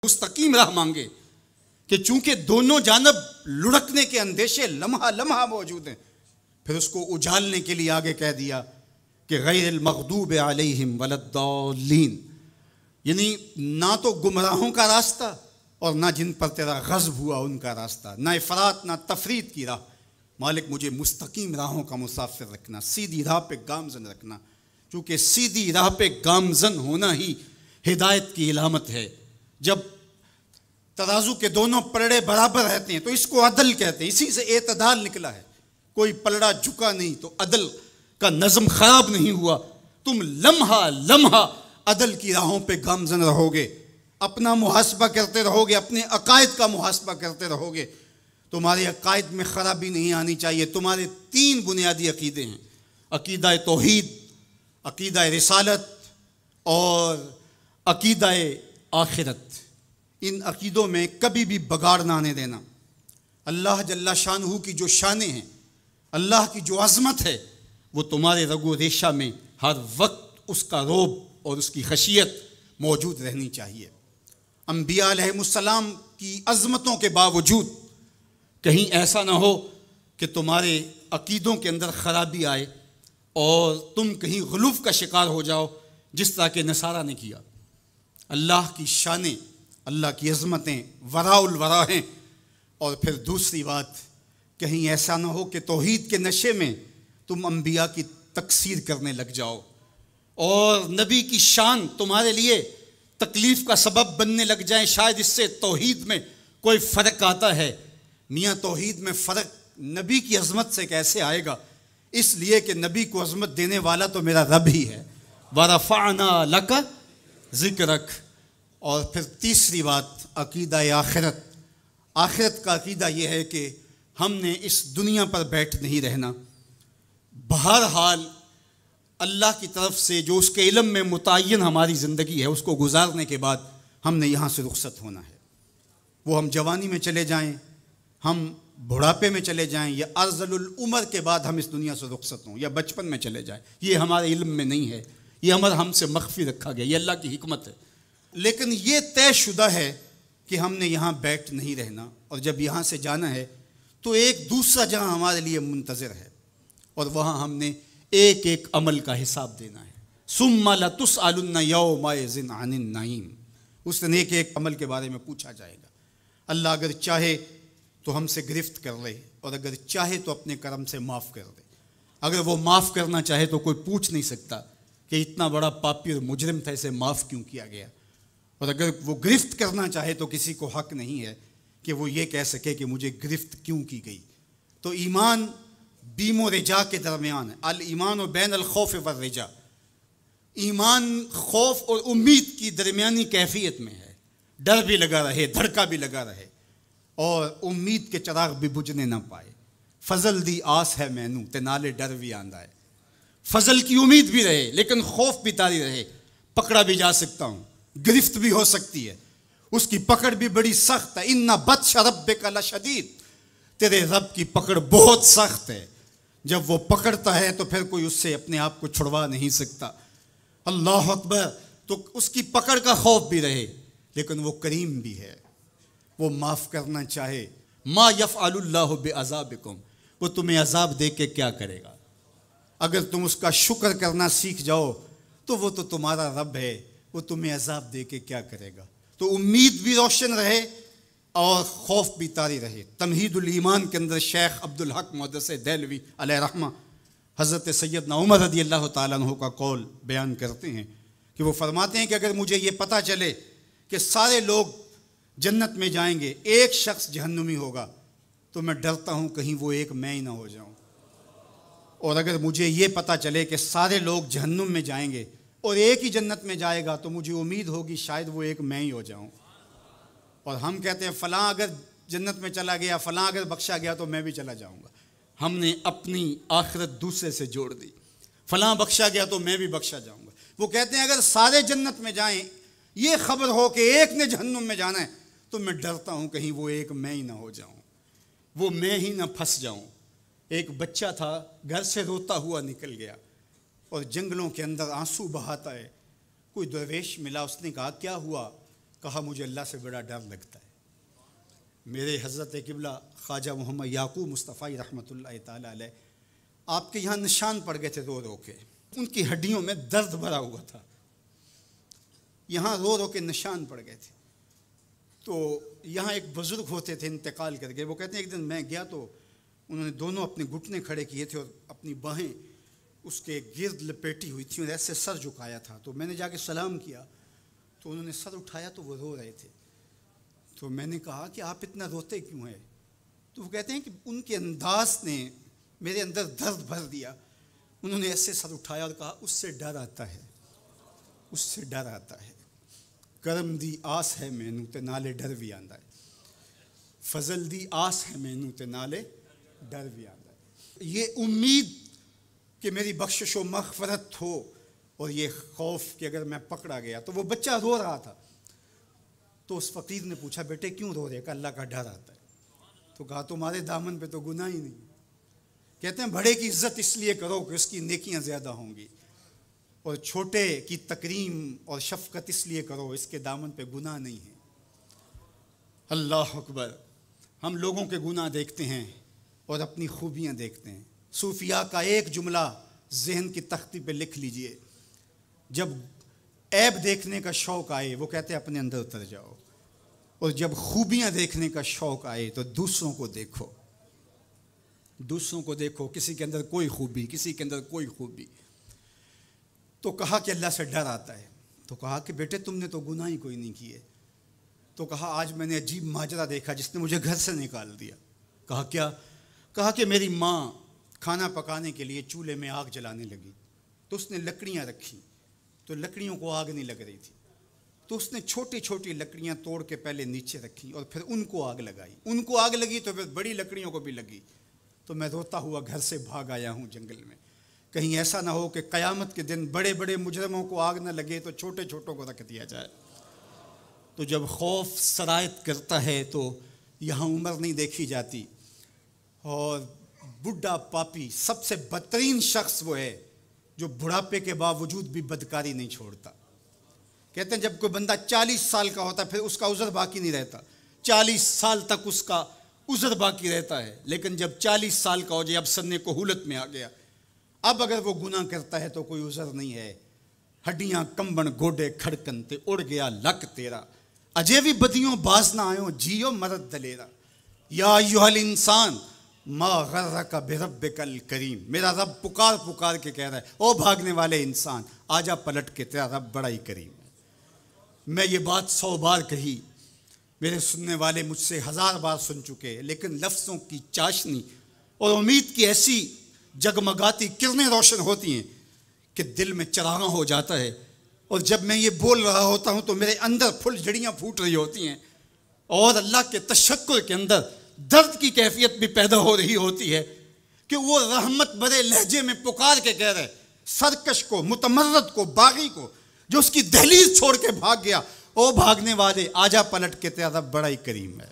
مستقیم راہ مانگے کہ چونکہ دونوں جانب لڑکنے کے اندیشے لمحہ لمحہ موجود ہیں، پھر اس کو اجالنے کے لیے آگے کہہ دیا کہ غیر المغضوب علیہم ولا الضالین، یعنی نہ تو گمراہوں کا راستہ اور نہ جن پر تیرا غضب ہوا ان کا راستہ، نہ افراط نہ تفرید کی راہ۔ مالک مجھے مستقیم راہوں کا مسافر رکھنا، سیدھی راہ پہ گامزن رکھنا، چونکہ سیدھی راہ پہ گامزن ہونا ہی ہدایت کی علامت ہے۔ جب ترازو کے دونوں پلڑے برابر رہتے ہیں تو اس کو عدل کہتے ہیں، اسی سے اعتدال نکلا ہے۔ کوئی پلڑا جھکا نہیں تو عدل کا نظم خراب نہیں ہوا۔ تم لمحہ لمحہ عدل کی راہوں پہ گامزن رہو گے، اپنا محاسبہ کرتے رہو گے، اپنے عقائد کا محاسبہ کرتے رہو گے، تمہارے عقائد میں خرابی نہیں آنی چاہیے۔ تمہارے 3 بنیادی عقیدے ہیں، عقیدہ توحید، عقیدہ رسالت اور عقیدہ آخرت۔ ان عقیدوں میں کبھی بھی بگاڑ نہ آنے دینا۔ اللہ جل شانہ کی جو شانیں ہیں، اللہ کی جو عظمت ہے، وہ تمہارے رگ و ریشہ میں ہر وقت اس کا رعب اور اس کی خشیت موجود رہنی چاہیے۔ انبیاء علیہ السلام کی عظمتوں کے باوجود کہیں ایسا نہ ہو کہ تمہارے عقیدوں کے اندر خرابی آئے اور تم کہیں غلوف کا شکار ہو جاؤ، جس طرح کہ نصارہ نے کیا۔ اللہ کی شانیں، اللہ کی عظمتیں وراء الورا ہیں۔ اور پھر دوسری بات، کہیں ایسا نہ ہو کہ توحید کے نشے میں تم انبیاء کی تکثیر کرنے لگ جاؤ اور نبی کی شان تمہارے لیے تکلیف کا سبب بننے لگ جائیں۔ شاید اس سے توحید میں کوئی فرق آتا ہے۔ میاں توحید میں فرق نبی کی عظمت سے کیسے آئے گا؟ اس لیے کہ نبی کو عظمت دینے والا تو میرا رب ہی ہے۔ وَرَفَعْنَا لَكَ ذِكْرَكَ۔ اور پھر تیسری بات، عقیدہ آخرت۔ آخرت کا عقیدہ یہ ہے کہ ہم نے اس دنیا پر بیٹھ نہیں رہنا، بہرحال اللہ کی طرف سے جو اس کے علم میں متعین ہماری زندگی ہے اس کو گزارنے کے بعد ہم نے یہاں سے رخصت ہونا ہے۔ وہ ہم جوانی میں چلے جائیں، ہم بڑھاپے میں چلے جائیں، یا ارذل العمر کے بعد ہم اس دنیا سے رخصت ہوں، یا بچپن میں چلے جائیں، یہ ہمارے علم میں نہیں ہے، یہ امر ہم سے مخفی رکھا گیا، یہ اللہ کی حکمت ہے۔ لیکن یہ طے شدہ ہے کہ ہم نے یہاں بیٹھ نہیں رہنا، اور جب یہاں سے جانا ہے تو ایک دوسرا جہاں ہمارے لیے منتظر ہے، اور وہاں ہم نے ایک ایک عمل کا حساب دینا ہے۔ ثم لتسألن یومئذ عن النعیم۔ اس دن ایک ایک عمل کے بارے میں پوچھا جائے گا۔ اللہ اگر چاہے تو ہم سے گرفت کر لے، اور اگر چاہے تو اپنے کرم سے معاف کر دے۔ اگر وہ معاف کرنا چاہے تو کوئی پوچھ نہیں سکتا کہ اتنا بڑا پاپی اور مجرم تھا، اسے معاف کیوں کیا گیا۔ اور اگر وہ گرفت کرنا چاہے تو کسی کو حق نہیں ہے کہ وہ یہ کہہ سکے کہ مجھے گرفت کیوں کی گئی۔ تو ایمان بیم و رجا کے درمیان ہے۔ الایمان بین الخوف والرجا۔ ایمان خوف اور امید کی درمیانی کیفیت میں ہے۔ ڈر بھی لگا رہے، دھڑکا بھی لگا رہے، اور امید کے چراغ بھی بجھنے نہ پائے۔ فضل دی آس ہے مینوں تے نالے ڈر بھی آندا ہے۔ فضل کی امید بھی رہے لیکن خوف بھی طاری رہے، پکڑا بھی جا سکتا ہوں، گرفت بھی ہو سکتی ہے، اس کی پکڑ بھی بڑی سخت ہے۔ ان بطش ربک لشدید، تیرے رب کی پکڑ بہت سخت ہے۔ جب وہ پکڑتا ہے تو پھر کوئی اس سے اپنے آپ کو چھڑوا نہیں سکتا۔ اللہ اکبر۔ تو اس کی پکڑ کا خوف بھی رہے، لیکن وہ کریم بھی ہے، وہ معاف کرنا چاہے۔ ما یفعل اللہ بعذابکم، وہ تمہیں عذاب دے کے کیا کرے گا؟ اگر تم اس کا شکر کرنا سیکھ جاؤ تو وہ تو تمہارا رب ہے، وہ تمہیں عذاب دے کے کیا کرے گا؟ تو امید بھی روشن رہے اور خوف بھی طاری رہے۔ تمہید الایمان کے اندر شیخ عبدالحق محدث دہلوی علیہ رحمہ حضرت سیدنا عمر رضی اللہ تعالیٰ عنہ کا قول بیان کرتے ہیں کہ وہ فرماتے ہیں کہ اگر مجھے یہ پتہ چلے کہ سارے لوگ جنت میں جائیں گے، ایک شخص جہنمی ہوگا، تو میں ڈرتا ہوں کہیں وہ ایک میں ہی نہ ہو جاؤں۔ اور اگر مجھے یہ پتہ چلے کہ سارے لوگ جہنم میں جائیں گے اور ایک ہی جنت میں جائے گا تو مجھے امید ہوگی شاید وہ ایک میں ہی ہو جاؤں۔ اور ہم کہتے ہیں فلاں اگر جنت میں چلا گیا، فلاں اگر بخشا گیا تو میں بھی چلا جاؤں گا۔ ہم نے اپنی آخرت دوسرے سے جوڑ دی، فلاں بخشا گیا تو میں بھی بخشا جاؤں گا۔ وہ کہتے ہیں اگر سارے جنت میں جائیں، یہ خبر ہو کہ ایک نے جہنم میں جانا ہے، تو میں ڈرتا ہوں کہیں وہ ایک میں ہی نہ ہو جاؤں، وہ میں ہی نہ پھنس جاؤں۔ ایک بچہ تھا، گھر سے روتا ہوا نکل گیا اور جنگلوں کے اندر آنسو بہاتا ہے۔ کوئی درویش ملا، اس نے کہا کیا ہوا؟ کہا مجھے اللہ سے بڑا ڈر لگتا ہے. میرے حضرت قبلہ خواجہ محمد یعقوب مصطفی رحمۃ اللہ تعالیٰ علیہ آپ کے یہاں نشان پڑ گئے تھے رو رو کے. ان کی ہڈیوں میں درد بھرا ہوا تھا, یہاں رو رو کے نشان پڑ گئے تھے. تو یہاں ایک بزرگ ہوتے تھے انتقال کر گئے. وہ کہتے ہیں ایک دن میں گیا تو انہوں نے دونوں اپنے گھٹنے کھڑے کیے تھے اور اپنی باہیں اس کے گرد لپیٹی ہوئی تھیں اور ایسے سر جھکایا تھا. تو میں نے جا کے سلام کیا تو انہوں نے سر اٹھایا تو وہ رو رہے تھے. تو میں نے کہا کہ آپ اتنا روتے کیوں ہیں؟ تو وہ کہتے ہیں کہ ان کے انداز نے میرے اندر درد بھر دیا. انہوں نے ایسے سر اٹھایا اور کہا اس سے ڈر آتا ہے, اس سے ڈر آتا ہے. کرم دی آس ہے مینوں تے نالے ڈر بھی آندا ہے, فضل دی آس ہے مینوں تے نالے ڈر بھی آندا ہے. یہ امید کہ میری بخشش و مغفرت ہو اور یہ خوف کہ اگر میں پکڑا گیا. تو وہ بچہ رو رہا تھا. تو اس فقیر نے پوچھا بیٹے کیوں رو رہے؟ کہ اللہ کا ڈر آتا ہے. تو کہا تمہارے دامن پہ تو گناہ ہی نہیں. کہتے ہیں بڑے کی عزت اس لیے کرو کہ اس کی نیکیاں زیادہ ہوں گی, اور چھوٹے کی تکریم اور شفقت اس لیے کرو اس کے دامن پہ گناہ نہیں ہے. اللہ اکبر. ہم لوگوں کے گناہ دیکھتے ہیں اور اپنی خوبیاں دیکھتے ہیں. صوفیاء کا ایک جملہ ذہن کی تختی پہ لکھ لیجئے, جب عیب دیکھنے کا شوق آئے وہ کہتے ہیں اپنے اندر اتر جاؤ, اور جب خوبیاں دیکھنے کا شوق آئے تو دوسروں کو دیکھو, دوسروں کو دیکھو. کسی کے اندر کوئی خوبی, کسی کے اندر کوئی خوبی. تو کہا کہ اللہ سے ڈر آتا ہے. تو کہا کہ بیٹے تم نے تو گناہ ہی کوئی نہیں کیے. تو کہا آج میں نے عجیب ماجرا دیکھا جس نے مجھے گھر سے نکال دیا. کہا کیا؟ کہا کہ میری ماں کھانا پکانے کے لیے چولہے میں آگ جلانے لگی تو اس نے لکڑیاں رکھی تو لکڑیوں کو آگ نہیں لگ رہی تھی. تو اس نے چھوٹی چھوٹی لکڑیاں توڑ کے پہلے نیچے رکھی اور پھر ان کو آگ لگائی. ان کو آگ لگی تو پھر بڑی لکڑیوں کو بھی لگی. تو میں روتا ہوا گھر سے بھاگ آیا ہوں جنگل میں, کہیں ایسا نہ ہو کہ قیامت کے دن بڑے بڑے مجرموں کو آگ نہ لگے تو چھوٹے چھوٹوں کو رکھ دیا جائے. تو جب خوف سرایت کرتا ہے تو یہاں عمر نہیں دیکھی جاتی. اور بڈھا پاپی سب سے بدترین شخص وہ ہے جو بڑھاپے کے باوجود بھی بدکاری نہیں چھوڑتا. کہتے ہیں جب کوئی بندہ 40 سال کا ہوتا ہے پھر اس کا عذر باقی نہیں رہتا. 40 سال تک اس کا عذر باقی رہتا ہے, لیکن جب 40 سال کا ہو جائے اب سن کہولت میں آ گیا, اب اگر وہ گناہ کرتا ہے تو کوئی عذر نہیں ہے. ہڈیاں کمبن گوڈے کھڑکن تے اڑ گیا لک تیرا, اجے بھی بدیوں باز نہ آئیوں جیو مرد دلیرا. یا ایھا الانسان ما غرک بربک الکریم. میرا رب پکار پکار کے کہہ رہا ہے او بھاگنے والے انسان آجا پلٹ کے, تیرا رب بڑا ہی کریم ہے. میں یہ بات 100 بار کہی, میرے سننے والے مجھ سے 1000 بار سن چکے, لیکن لفظوں کی چاشنی اور امید کی ایسی جگمگاتی کرنیں روشن ہوتی ہیں کہ دل میں چراغاں ہو جاتا ہے. اور جب میں یہ بول رہا ہوتا ہوں تو میرے اندر پھل جھڑیاں پھوٹ رہی ہوتی ہیں, اور اللہ کے تشکر کے اندر درد کی کیفیت بھی پیدا ہو رہی ہوتی ہے کہ وہ رحمت بھرے لہجے میں پکار کے کہہ رہے سرکش کو, متمرد کو, باغی کو, جو اس کی دہلیز چھوڑ کے بھاگ گیا, او بھاگنے والے آجا پلٹ کے, تیرا رب بڑا ہی کریم ہے.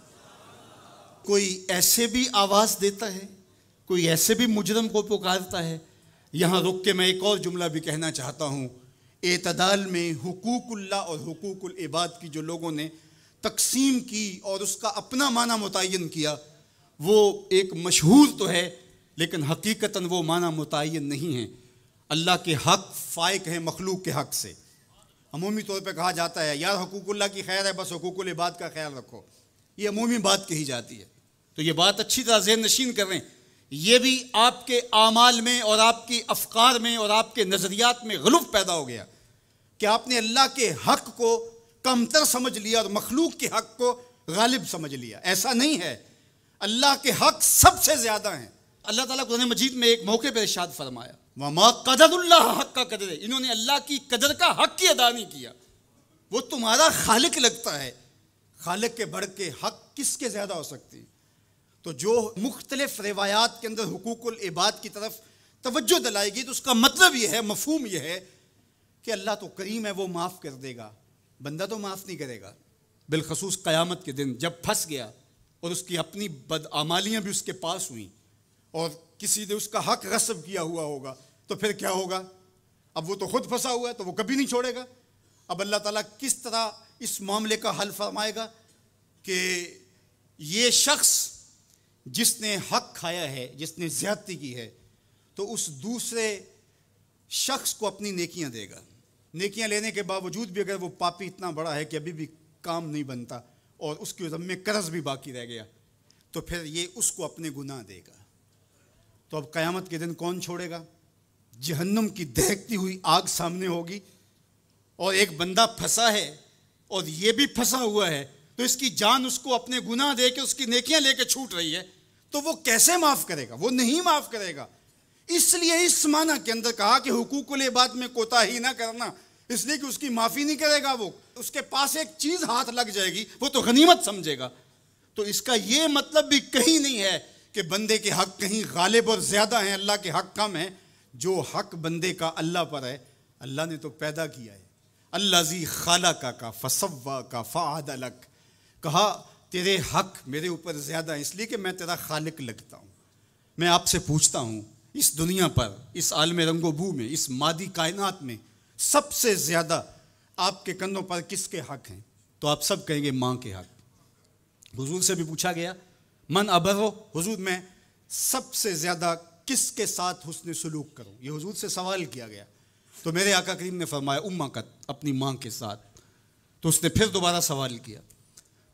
کوئی ایسے بھی آواز دیتا ہے, کوئی ایسے بھی مجرم کو پکارتا ہے. یہاں رک کے میں ایک اور جملہ بھی کہنا چاہتا ہوں. اعتدال میں حقوق اللہ اور حقوق العباد کی جو لوگوں نے تقسیم کی اور اس کا اپنا معنی متعین کیا, وہ ایک مشہور تو ہے لیکن حقیقتاً وہ معنی متعین نہیں ہے. اللہ کے حق فائق ہیں مخلوق کے حق سے. عمومی طور پہ کہا جاتا ہے یار حقوق اللہ کی خیر ہے بس حقوق العباد کا خیال رکھو, یہ عمومی بات کہی جاتی ہے. تو یہ بات اچھی طرح ذہن نشین کر رہے ہیں, یہ بھی آپ کے اعمال میں اور آپ کی افکار میں اور آپ کے نظریات میں غلوف پیدا ہو گیا کہ آپ نے اللہ کے حق کو کمتر سمجھ لیا اور مخلوق کے حق کو غالب سمجھ لیا. ایسا نہیں ہے, اللہ کے حق سب سے زیادہ ہیں. اللہ تعالیٰ قرآن مجید میں ایک موقع پر ارشاد فرمایا وَمَا قَدَرُ اللَّهَ حَقَّ قَدْرِهِ, انہوں نے اللہ کی قدر کا حق ہی ادا نہیں کیا. وہ تمہارا خالق لگتا ہے, خالق کے بڑھ کے حق کس کے زیادہ ہو سکتی. تو جو مختلف روایات کے اندر حقوق العباد کی طرف توجہ دلائے گی تو اس کا مطلب یہ ہے, مفہوم یہ ہے کہ اللہ تو کریم ہے, وہ معاف کر دے گا, بندہ تو معاف نہیں کرے گا. بالخصوص قیامت کے دن جب پھنس گیا اور اس کی اپنی بدعمالیاں بھی اس کے پاس ہوئیں اور کسی نے اس کا حق غصب کیا ہوا ہوگا تو پھر کیا ہوگا؟ اب وہ تو خود پھنسا ہوا ہے تو وہ کبھی نہیں چھوڑے گا. اب اللہ تعالیٰ کس طرح اس معاملے کا حل فرمائے گا کہ یہ شخص جس نے حق کھایا ہے، جس نے زیادتی کی ہے، تو اس دوسرے شخص کو اپنی نیکیاں دے گا. نیکیاں لینے کے باوجود بھی اگر وہ پاپی اتنا بڑا ہے کہ ابھی بھی کام نہیں بنتا اور اس کے ذمے قرض بھی باقی رہ گیا، تو پھر یہ اس کو اپنے گناہ دے گا. تو اب قیامت کے دن کون چھوڑے گا؟ جہنم کی دہکتی ہوئی آگ سامنے ہوگی، اور ایک بندہ پھنسا ہے اور یہ بھی پھنسا ہوا ہے، تو اس کی جان اس کو اپنے گناہ دے کے اس کی نیکیاں لے کے چھوٹ رہی ہے، تو وہ کیسے معاف کرے گا؟ وہ نہیں معاف کرے گا. اس لیے اس معنی کے اندر کہا کہ حقوق العباد میں کوتاہی نہ کرنا، اس لیے کہ اس کی معافی نہیں کرے گا. وہ اس کے پاس ایک چیز ہاتھ لگ جائے گی، وہ تو غنیمت سمجھے گا. تو اس کا یہ مطلب بھی کہیں نہیں ہے کہ بندے کے حق کہیں غالب اور زیادہ ہیں، اللہ کے حق کم ہیں. جو حق بندے کا اللہ پر ہے، اللہ نے تو پیدا کیا ہے. الذی خلقک کا فسواک فعدلک، کہا تیرے حق میرے اوپر زیادہ ہیں اس لیے کہ میں تیرا خالق لگتا ہوں. میں آپ سے پوچھتا ہوں، اس دنیا پر، اس عالم رنگ و بو میں، اس مادی کائنات میں سب سے زیادہ آپ کے کندھوں پر کس کے حق ہیں؟ تو آپ سب کہیں گے ماں کے حق. حضور سے بھی پوچھا گیا من ابرو، حضور میں سب سے زیادہ کس کے ساتھ حسن سلوک کروں؟ یہ حضور سے سوال کیا گیا. تو میرے آقا کریم نے فرمایا امہ کا، اپنی ماں کے ساتھ. تو اس نے پھر دوبارہ سوال کیا،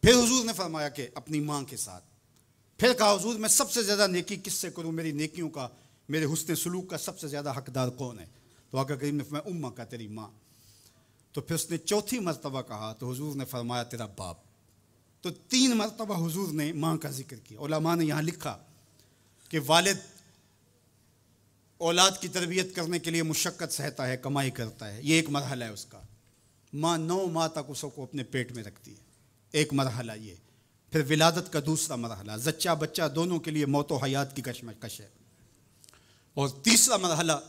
پھر حضور نے فرمایا کہ اپنی ماں کے ساتھ. پھر کہا حضور میں سب سے زیادہ نیکی کس سے کروں؟ میری نیکیوں کا، میرے حسن سلوک کا سب سے زیادہ حقدار کون ہے؟ تو آقا کریم نے فرمایا امہ کا، تیری ماں. تو پھر اس نے چوتھی مرتبہ کہا تو حضور نے فرمایا تیرا باپ. تو 3 مرتبہ حضور نے ماں کا ذکر کیا. علماء نے یہاں لکھا کہ والد اولاد کی تربیت کرنے کے لیے مشقت سہتا ہے، کمائی کرتا ہے، یہ ایک مرحلہ ہے اس کا. ماں 9 ماہ تک اس کو اپنے پیٹ میں رکھتی ہے، ایک مرحلہ یہ. پھر ولادت کا دوسرا مرحلہ، زچہ بچہ دونوں کے لیے موت و حیات کی کشمکش ہے. اور تیسرا مرحلہ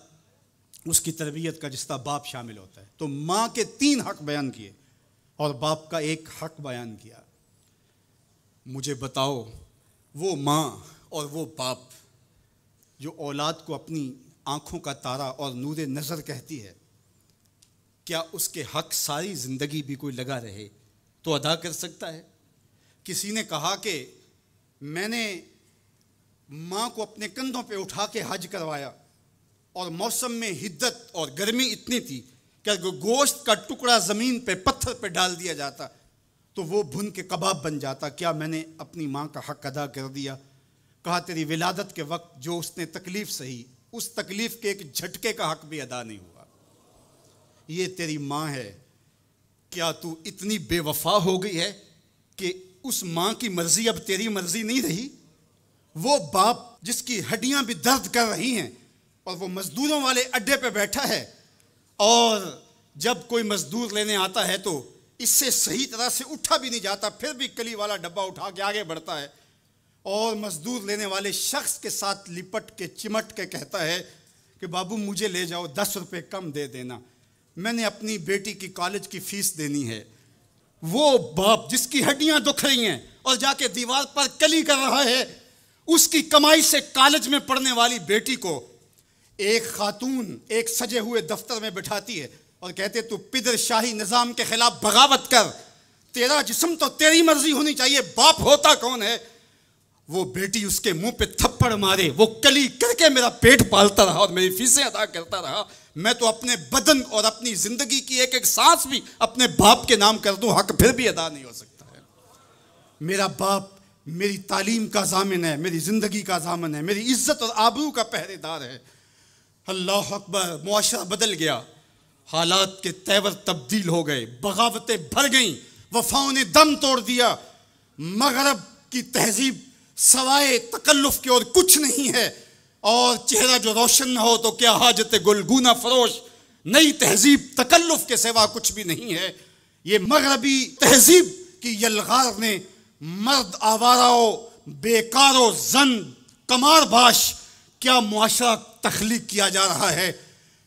اس کی تربیت کا جس کا باپ شامل ہوتا ہے. تو ماں کے 3 حق بیان کیے اور باپ کا ایک حق بیان کیا. مجھے بتاؤ وہ ماں اور وہ باپ جو اولاد کو اپنی آنکھوں کا تارا اور نور نظر کہتی ہے، کیا اس کے حق ساری زندگی بھی کوئی لگا رہے تو ادا کر سکتا ہے؟ کسی نے کہا کہ میں نے ماں کو اپنے کندھوں پہ اٹھا کے حج کروایا اور موسم میں حدت اور گرمی اتنی تھی کہ اگر گوشت کا ٹکڑا زمین پہ پتھر پہ ڈال دیا جاتا تو وہ بھن کے کباب بن جاتا. کیا میں نے اپنی ماں کا حق ادا کر دیا؟ کہا تیری ولادت کے وقت جو اس نے تکلیف سہی، اس تکلیف کے ایک جھٹکے کا حق بھی ادا نہیں ہوا. یہ تیری ماں ہے. کیا تو اتنی بے وفا ہو گئی ہے کہ اس ماں کی مرضی اب تیری مرضی نہیں رہی؟ وہ باپ جس کی ہڈیاں بھی درد کر رہی ہیں اور وہ مزدوروں والے اڈے پہ بیٹھا ہے، اور جب کوئی مزدور لینے آتا ہے تو اس سے صحیح طرح سے اٹھا بھی نہیں جاتا، پھر بھی کلی والا ڈبہ اٹھا کے آگے بڑھتا ہے، اور مزدور لینے والے شخص کے ساتھ لپٹ کے چمٹ کے کہتا ہے کہ بابو مجھے لے جاؤ، 10 روپے کم دے دینا، میں نے اپنی بیٹی کی کالج کی فیس دینی ہے. وہ باپ جس کی ہڈیاں دکھ رہی ہیں اور جا کے دیوار پر کلی کر رہا ہے، اس کی کمائی سے کالج میں پڑھنے والی بیٹی کو ایک خاتون ایک سجے ہوئے دفتر میں بٹھاتی ہے اور کہتے تو پدر شاہی نظام کے خلاف بغاوت کر، تیرا جسم تو تیری مرضی ہونی چاہیے، باپ ہوتا کون ہے؟ وہ بیٹی اس کے منہ پہ تھپڑ مارے، وہ کلی کر کے میرا پیٹ پالتا رہا اور میری فیسیں ادا کرتا رہا، میں تو اپنے بدن اور اپنی زندگی کی ایک ایک سانس بھی اپنے باپ کے نام کر دوں، حق پھر بھی ادا نہیں ہو سکتا ہے. میرا باپ میری تعلیم کا ضامن ہے، میری زندگی کا ضامن ہے، میری عزت اور آبرو کا پہرے دار ہے. اللہ اکبر. معاشرہ بدل گیا، حالات کے تیور تبدیل ہو گئے، بغاوتیں بھر گئیں، وفاؤں نے دم توڑ دیا. مغرب کی تہذیب سوائے تکلف کے اور کچھ نہیں ہے، اور چہرہ جو روشن نہ ہو تو کیا حاجت گلگونہ فروش. نئی تہذیب تکلف کے سوا کچھ بھی نہیں ہے. یہ مغربی تہذیب کی یلغار نے مرد آوارہ، بیکار و زن کمار باش کیا معاشرہ تخلیق کیا جا رہا ہے.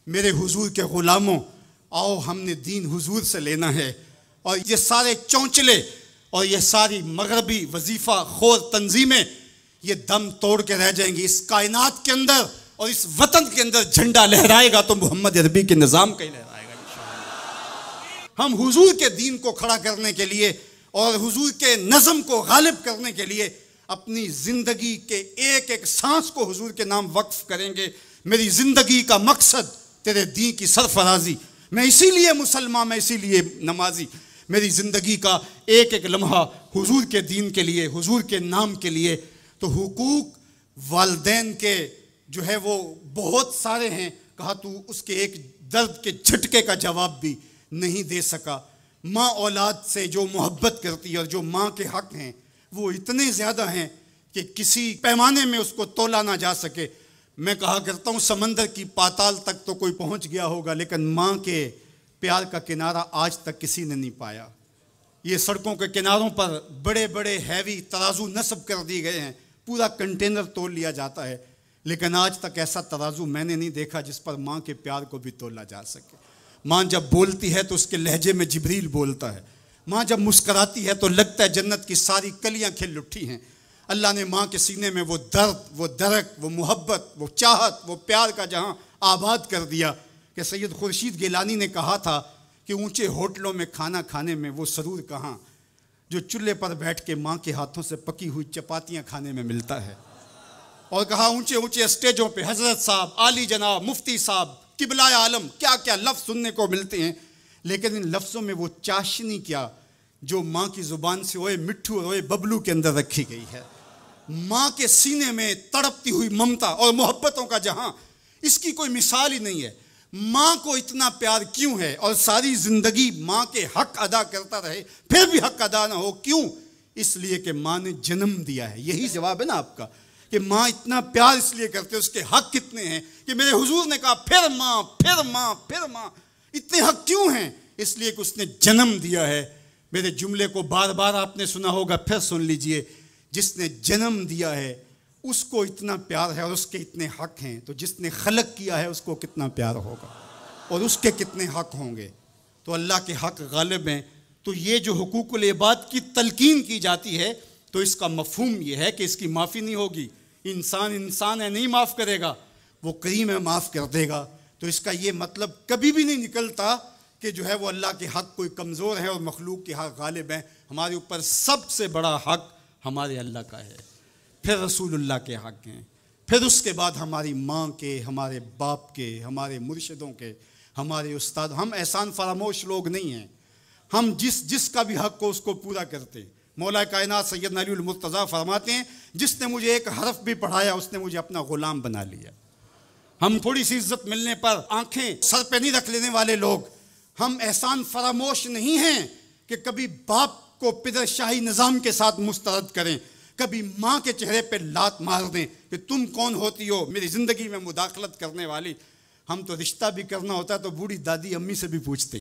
میرے حضور کے غلاموں، آؤ ہم نے دین حضور سے لینا ہے، اور یہ سارے چونچلے اور یہ ساری مغربی وظیفہ خور تنظیمیں یہ دم توڑ کے رہ جائیں گی. اس کائنات کے اندر اور اس وطن کے اندر جھنڈا لہرائے گا تو محمد عربی کے نظام کا ہی لہرائے گا انشاءاللہ. ہم حضور کے دین کو کھڑا کرنے کے لیے اور حضور کے نظم کو غالب کرنے کے لیے اپنی زندگی کے ایک ایک سانس کو حضور کے نام وقف کریں گے۔ میری زندگی کا مقصد تیرے دین کی سرفرازی، میں اسی لیے مسلمان، میں اسی لیے نمازی، میری زندگی کا ایک ایک لمحہ حضور کے دین کے لیے، حضور کے نام کے لیے۔ تو حقوق والدین کے جو ہے وہ بہت سارے ہیں، کہا تو اس کے ایک درد کے جھٹکے کا جواب بھی نہیں دے سکا۔ ماں اولاد سے جو محبت کرتی ہے اور جو ماں کے حق ہیں وہ اتنے زیادہ ہیں کہ کسی پیمانے میں اس کو تولا نہ جا سکے۔ میں کہا کرتا ہوں سمندر کی پاتال تک تو کوئی پہنچ گیا ہوگا، لیکن ماں کے پیار کا کنارہ آج تک کسی نے نہیں پایا۔ یہ سڑکوں کے کناروں پر بڑے بڑے ہیوی ترازو نصب کر دی گئے ہیں، پورا کنٹینر تول لیا جاتا ہے، لیکن آج تک ایسا ترازو میں نے نہیں دیکھا جس پر ماں کے پیار کو بھی تولا جا سکے۔ ماں جب بولتی ہے تو اس کے لہجے میں جبریل بولتا ہے، ماں جب مسکراتی ہے تو لگتا ہے جنت کی ساری کلیاں کھل اٹھی ہیں۔ اللہ نے ماں کے سینے میں وہ درد، وہ درک، وہ محبت، وہ چاہت، وہ پیار کا جہاں آباد کر دیا کہ سید خورشید گیلانی نے کہا تھا کہ اونچے ہوٹلوں میں کھانا کھانے میں وہ سرور کہاں جو چولہے پر بیٹھ کے ماں کے ہاتھوں سے پکی ہوئی چپاتیاں کھانے میں ملتا ہے۔ اور کہا اونچے اونچے اسٹیجوں پہ حضرت صاحب، عالی جناب، مفتی صاحب، قبلہ عالم، کیا کیا لفظ سننے کو ملتے ہیں، لیکن ان لفظوں میں وہ چاشنی کیا جو ماں کی زبان سے اوئے مٹھو اور اوئے ببلو کے اندر رکھی گئی ہے۔ ماں کے سینے میں تڑپتی ہوئی ممتا اور محبتوں کا جہاں، اس کی کوئی مثال ہی نہیں ہے۔ ماں کو اتنا پیار کیوں ہے اور ساری زندگی ماں کے حق ادا کرتا رہے پھر بھی حق ادا نہ ہو، کیوں؟ اس لیے کہ ماں نے جنم دیا ہے۔ یہی جواب ہے نا آپ کا کہ ماں اتنا پیار اس لیے کرتے، اس کے حق کتنے ہیں کہ میرے حضور نے کہا پھر ماں، پھر ماں، پھر ماں۔ اتنے حق کیوں ہیں؟ اس لیے کہ اس نے جنم دیا ہے۔ میرے جملے کو بار بار آپ نے سنا ہوگا، پھر سن لیجئے، جس نے جنم دیا ہے اس کو اتنا پیار ہے اور اس کے اتنے حق ہیں، تو جس نے خلق کیا ہے اس کو کتنا پیار ہوگا اور اس کے کتنے حق ہوں گے۔ تو اللہ کے حق غالب ہیں۔ تو یہ جو حقوق العباد کی تلقین کی جاتی ہے تو اس کا مفہوم یہ ہے کہ اس کی معافی نہیں ہوگی۔ انسان ہے، نہیں معاف کرے گا، وہ کریم ہے، معاف کر دے گا۔ تو اس کا یہ مطلب کبھی بھی نہیں نکلتا کہ جو ہے وہ اللہ کے حق کوئی کمزور ہے اور مخلوق کے حق غالب ہیں۔ ہمارے اوپر سب سے بڑا حق ہمارے اللہ کا ہے، پھر رسول اللہ کے حق ہیں، پھر اس کے بعد ہماری ماں کے، ہمارے باپ کے، ہمارے مرشدوں کے، ہمارے استاد۔ ہم احسان فراموش لوگ نہیں ہیں، ہم جس کا بھی حق ہو اس کو پورا کرتے۔ مولا کائنات سیدنا علی المرتضیٰ فرماتے ہیں جس نے مجھے ایک حرف بھی پڑھایا اس نے مجھے اپنا غلام بنا لیا۔ ہم تھوڑی سی عزت ملنے پر آنکھیں سر پہ نہیں رکھ لینے والے لوگ، ہم احسان فراموش نہیں ہیں کہ کبھی باپ کو پدر شاہی نظام کے ساتھ مسترد کریں، کبھی ماں کے چہرے پہ لات مار دیں کہ تم کون ہوتی ہو میری زندگی میں مداخلت کرنے والی۔ ہم تو رشتہ بھی کرنا ہوتا ہے تو بوڑھی دادی امی سے بھی پوچھتے ہیں۔